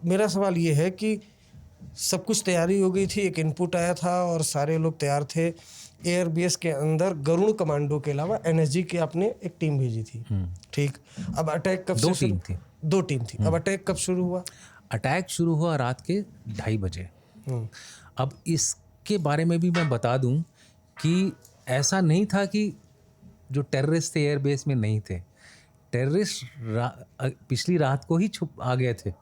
मेरा सवाल ये है कि सब कुछ तैयारी हो गई थी, एक इनपुट आया था और सारे लोग तैयार थे। एयरबेस के अंदर गरुड़ कमांडो के अलावा एनएसजी की आपने एक टीम भेजी थी, ठीक। अब अटैक कब दो से टीम थी। 2 टीम थी। अब अटैक कब शुरू हुआ? अटैक शुरू हुआ रात के 2:30 बजे। अब इसके बारे में भी मैं बता दूं कि ऐसा नहीं था कि जो टेररिस्ट थे एयरबेस में नहीं थे। टेररिस्ट पिछली रात को ही छुप आ गए थे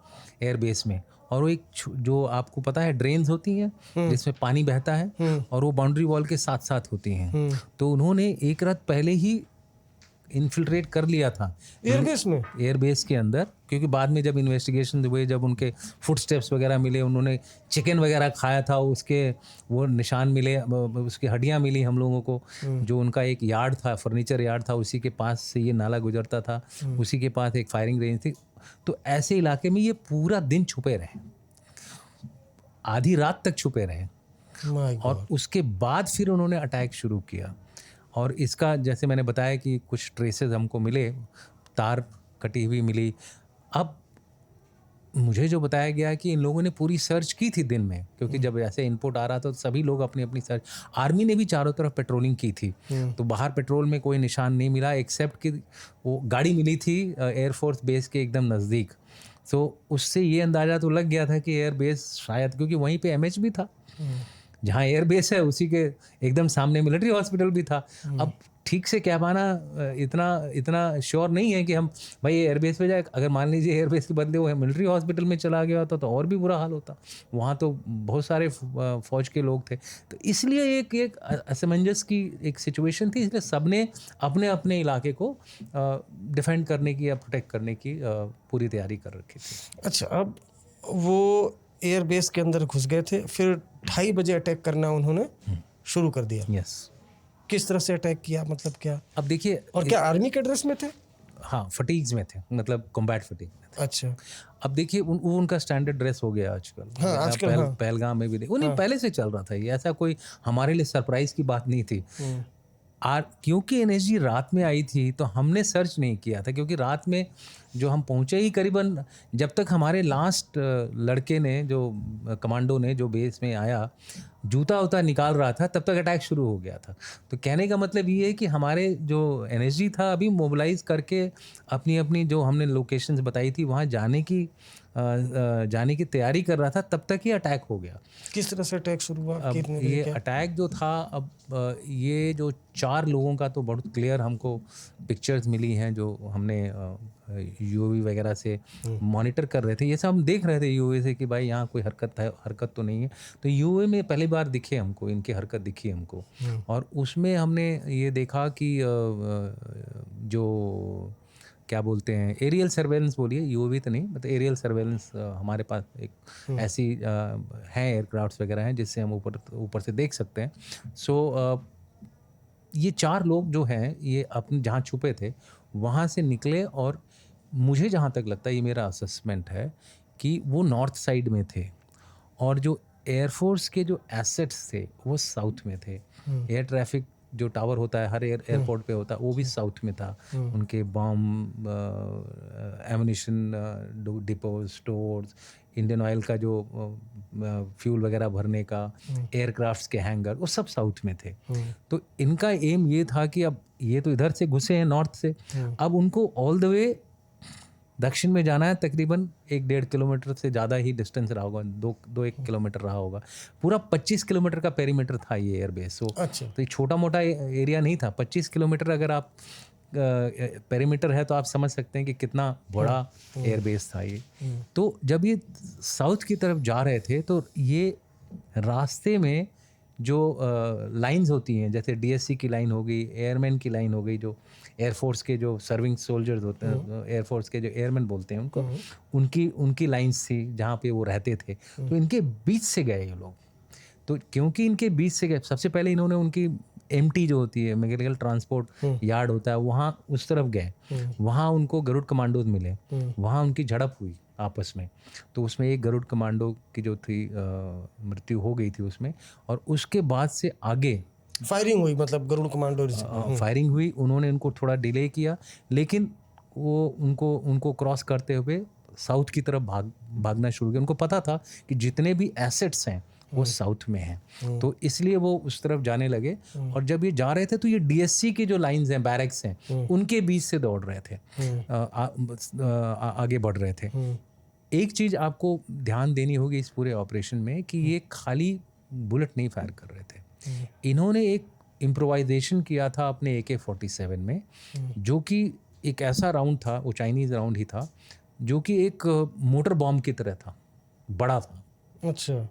एयरबेस में, और वो एक जो आपको पता है ड्रेन्स होती हैं जिसमें पानी बहता है, और वो बाउंड्री वॉल के साथ साथ होती हैं। तो उन्होंने एक रात पहले ही इन्फिल्ट्रेट कर लिया था एयरबेस के अंदर, क्योंकि बाद में जब इन्वेस्टिगेशन हुए, जब उनके फुटस्टेप्स वगैरह मिले, उन्होंने चिकन वगैरह खाया था, उसके वो निशान मिले, उसकी हड्डियां मिली हम लोगों को। जो उनका एक यार्ड था, फर्नीचर यार्ड था, उसी के पास से ये नाला गुजरता था, उसी के पास एक फायरिंग रेंज थी। तो ऐसे इलाके में ये पूरा दिन छुपे रहे, आधी रात तक छुपे रहे, और उसके बाद फिर उन्होंने अटैक शुरू किया। और इसका जैसे मैंने बताया कि कुछ ट्रेसेस हमको मिले, तार कटी हुई मिली। अब मुझे जो बताया गया कि इन लोगों ने पूरी सर्च की थी दिन में, क्योंकि जब ऐसे इनपुट आ रहा था तो सभी लोग अपनी अपनी सर्च, आर्मी ने भी चारों तरफ पेट्रोलिंग की थी। तो बाहर पेट्रोल में कोई निशान नहीं मिला, एक्सेप्ट कि वो गाड़ी मिली थी एयरफोर्स बेस के एकदम नज़दीक। तो उससे ये अंदाज़ा तो लग गया था कि एयरबेस शायद, क्योंकि वहीं पे एमएच भी था, जहाँ एयरबेस है उसी के एकदम सामने मिलिट्री हॉस्पिटल भी था। अब ठीक से कह पाना इतना श्योर नहीं है कि हम भाई एयरबेस पे जाए। अगर मान लीजिए एयरबेस के बदले वो मिलिट्री हॉस्पिटल में चला गया होता तो और भी बुरा हाल होता। वहाँ तो बहुत सारे फौज के लोग थे, तो इसलिए एक असमंजस की एक सिचुएशन थी, इसलिए सबने अपने अपने इलाके को डिफेंड करने की या प्रोटेक्ट करने की पूरी तैयारी कर रखी थी। अच्छा, अब वो एयरबेस के अंदर घुस गए थे, फिर 2:30 बजे अटैक करना उन्होंने शुरू कर दिया। यस। किस तरह से अटैक किया, मतलब क्या? अब देखिए, और क्या आर्मी के ड्रेस में थे? हाँ, फटीग्स में थे, मतलब कॉम्बैट फटीग में थे। अच्छा। अब देखिए वो उनका स्टैंडर्ड ड्रेस हो गया आजकल। हाँ, आजकल पहलगाम में भी देखो, नहीं पहले से चल रहा था ये, ऐसा कोई हमारे लिए सरप्राइज की बात नहीं थी। क्योंकि एनएसजी रात में आई थी तो हमने सर्च नहीं किया था, क्योंकि रात में जो हम पहुंचे ही करीबन, जब तक हमारे लास्ट लड़के ने, जो कमांडो ने जो बेस में आया, जूता उता निकाल रहा था, तब तक अटैक शुरू हो गया था। तो कहने का मतलब ये है कि हमारे जो एनएसजी था अभी मोबिलाइज करके अपनी अपनी जो हमने लोकेशंस बताई थी वहाँ जाने की तैयारी कर रहा था, तब तक ही अटैक हो गया। किस तरह से अटैक शुरू हुआ? ये अटैक जो था, अब ये जो 4 लोगों का तो बहुत क्लियर हमको पिक्चर्स मिली हैं, जो हमने यूएवी वगैरह से मॉनिटर कर रहे थे। ये सब हम देख रहे थे यूएवी से कि भाई यहाँ कोई हरकत तो नहीं है। तो यूएवी में पहली बार दिखे हमको, इनकी हरकत दिखी हमको, और उसमें हमने ये देखा कि जो क्या बोलते हैं, एरियल सर्वेलेंस बोलिए, यूएवी तो नहीं, मतलब एरियल सर्वेलेंस हमारे पास एक ऐसी हैं एयरक्राफ्ट्स वगैरह हैं जिससे हम ऊपर से देख सकते हैं। सो ये 4 लोग जो हैं ये अपने जहाँ छुपे थे वहाँ से निकले, और मुझे जहाँ तक लगता है, ये मेरा असेसमेंट है कि वो नॉर्थ साइड में थे, और जो एयरफोर्स के जो एसेट्स थे वो साउथ में थे। एयर ट्रैफिक जो टावर होता है हर एयरपोर्ट पे होता है, वो भी साउथ में था। उनके bomb, ammunition depots, stores, Indian oil का जो फ्यूल वगैरह भरने का, एयरक्राफ्ट्स के हैंगर, वो सब साउथ में थे। तो इनका एम ये था कि अब ये तो इधर से घुसे हैं नॉर्थ से, अब उनको ऑल द वे दक्षिण में जाना है। तकरीबन 1-1.5 किलोमीटर से ज़्यादा ही डिस्टेंस रहा होगा, 2-1 किलोमीटर रहा होगा। पूरा 25 किलोमीटर का पेरीमीटर था ये एयरबेस। अच्छा। तो ये छोटा मोटा एरिया नहीं था। 25 किलोमीटर अगर आप पेरीमीटर है तो आप समझ सकते हैं कि कितना बड़ा एयरबेस था ये। तो जब ये साउथ की तरफ जा रहे थे तो ये रास्ते में जो लाइंस होती हैं, जैसे डीएससी की लाइन हो गई, एयरमैन की लाइन हो गई, जो एयरफोर्स के जो सर्विंग सोल्जर्स होते हैं, एयरफोर्स के जो एयरमैन बोलते हैं उनको, उनकी लाइंस थी जहाँ पे वो रहते थे। तो इनके बीच से गए ये लोग। तो क्योंकि इनके बीच से गए, सबसे पहले इन्होंने उनकी एमटी जो होती है, मैकेनिकल ट्रांसपोर्ट यार्ड होता है, वहाँ उस तरफ गए। वहाँ उनको गरुड़ कमांडोज मिले, वहाँ उनकी झड़प हुई आपस में। तो उसमें एक गरुड़ कमांडो की जो थी मृत्यु हो गई थी उसमें, और उसके बाद से आगे फायरिंग हुई, मतलब गरुड़ कमांडो फायरिंग हुई। उन्होंने उनको थोड़ा डिले किया, लेकिन वो उनको क्रॉस करते हुए साउथ की तरफ भागना शुरू किया। उनको पता था कि जितने भी एसेट्स हैं वो साउथ में हैं, तो इसलिए वो उस तरफ जाने लगे। और जब ये जा रहे थे तो ये डीएससी के जो लाइंस हैं, बैरक्स हैं, उनके बीच से दौड़ रहे थे, आगे बढ़ रहे थे। एक चीज़ आपको ध्यान देनी होगी इस पूरे ऑपरेशन में कि ये खाली बुलेट नहीं फायर कर रहे थे, इन्होंने एक इम्प्रोवाइजेशन किया था अपने AK-47 में, जो कि एक ऐसा राउंड था, वो चाइनीज़ राउंड ही था, जो कि एक मोटर बॉम्ब की तरह था, बड़ा था। अच्छा।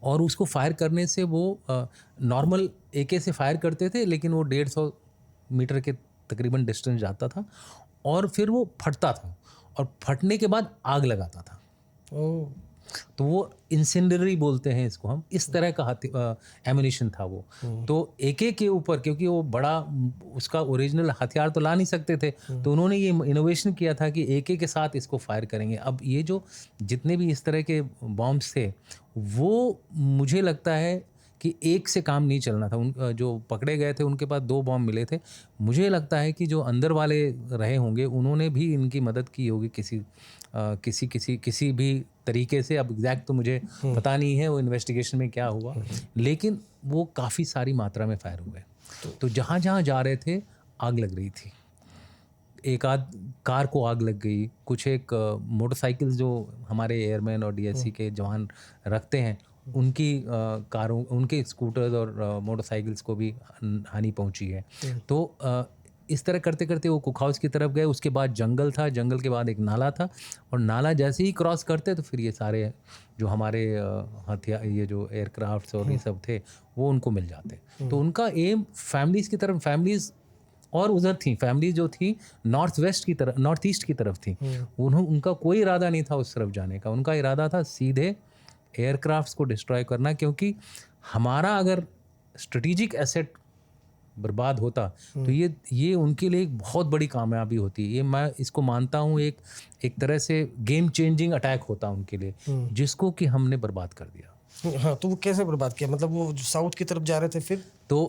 और उसको फायर करने से वो नॉर्मल AK से फायर करते थे, लेकिन वो 150 मीटर के तकरीबन डिस्टेंस जाता था और फिर वो फटता था और फटने के बाद आग लगाता था। ओह। तो वो इंसेंडरी बोलते हैं इसको हम, इस तरह का एम्यूनिशन था वो। तो AK के ऊपर, क्योंकि वो बड़ा उसका ओरिजिनल हथियार तो ला नहीं सकते थे, तो उन्होंने ये इनोवेशन किया था कि AK के साथ इसको फायर करेंगे। अब ये जो जितने भी इस तरह के बॉम्ब्स थे, वो मुझे लगता है कि एक से काम नहीं चलना था। उन जो पकड़े गए थे उनके पास 2 बॉम्ब मिले थे। मुझे लगता है कि जो अंदर वाले रहे होंगे उन्होंने भी इनकी मदद की होगी किसी भी तरीके से। अब एग्जैक्ट तो मुझे पता नहीं है वो इन्वेस्टिगेशन में क्या हुआ, लेकिन वो काफ़ी सारी मात्रा में फायर हुए। तो जहाँ जहाँ जा रहे थे आग लग रही थी। एक आध कार को आग लग गई, कुछ एक मोटरसाइकिल जो हमारे एयरमैन और DSC के जवान रखते हैं, उनकी कारों, उनके स्कूटर्स और मोटरसाइकिल्स को भी हानि पहुंची है। तो इस तरह करते करते वो कुक हाउस की तरफ गए। उसके बाद जंगल था, जंगल के बाद एक नाला था, और नाला जैसे ही क्रॉस करते तो फिर ये सारे जो हमारे हथियार, ये जो एयरक्राफ्ट्स और ये सब थे, वो उनको मिल जाते। तो उनका एम फैमिलीज़ की तरफ, फैमिलीज़ और उधर थी, फैमिली जो थी नॉर्थ ईस्ट की तरफ थी। उनका कोई इरादा नहीं था उस तरफ जाने का। उनका इरादा था सीधे एयरक्राफ्ट्स को डिस्ट्रॉय करना, क्योंकि हमारा अगर स्ट्रेटेजिक एसेट बर्बाद होता तो ये उनके लिए एक बहुत बड़ी कामयाबी होती। ये मैं इसको मानता हूँ एक तरह से गेम चेंजिंग अटैक होता उनके लिए, जिसको कि हमने बर्बाद कर दिया। हाँ, तो वो कैसे बर्बाद किया? मतलब वो साउथ की तरफ जा रहे थे फिर? तो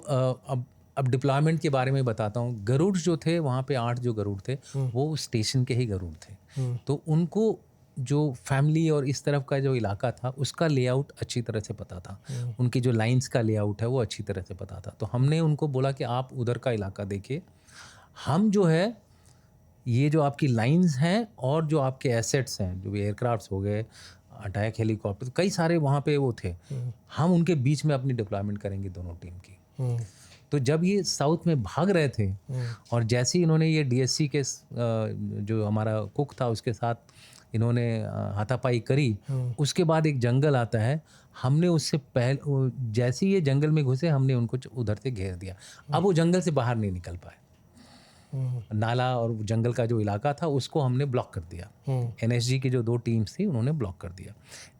अब डिप्लॉयमेंट के बारे में बताता हूँ। गरुड़ जो थे वहाँ पे 8 जो गरुड़ थे वो स्टेशन के ही गरुड़ थे। तो उनको जो फैमिली और इस तरफ का जो इलाका था उसका लेआउट अच्छी तरह से पता था, उनकी जो लाइंस का लेआउट है वो अच्छी तरह से पता था। तो हमने उनको बोला कि आप उधर का इलाका देखिए, हम जो है ये जो आपकी लाइंस हैं और जो आपके एसेट्स हैं, जो एयरक्राफ्ट्स हो गए, अटैक हेलीकॉप्टर, कई सारे वहाँ पे वो थे, हम उनके बीच में अपनी डिप्लॉयमेंट करेंगे दोनों टीम की। तो जब ये साउथ में भाग रहे थे और जैसे ही इन्होंने ये DSC के जो हमारा कुक था उसके साथ इन्होंने हाथापाई करी, उसके बाद एक जंगल आता है। हमने उससे पहले जैसे ही ये जंगल में घुसे, हमने उनको उधर से घेर दिया। अब वो जंगल से बाहर नहीं निकल पाए। नाला और जंगल का जो इलाका था उसको हमने ब्लॉक कर दिया। NSG की जो 2 टीम्स थी उन्होंने ब्लॉक कर दिया।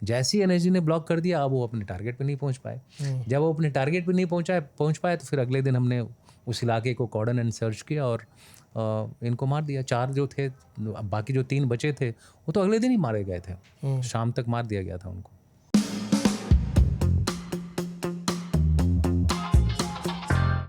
जैसे ही NSG ने ब्लॉक कर दिया, अब वो अपने टारगेट पे नहीं पहुंच पाए। जब वो अपने टारगेट पे नहीं पहुंच पाए तो फिर अगले दिन हमने उस इलाके को कॉर्डन एंड सर्च किया और इनको मार दिया। 4 जो थे, बाकी जो 3 बचे थे वो तो अगले दिन ही मारे गए थे, शाम तक मार दिया गया था उनको।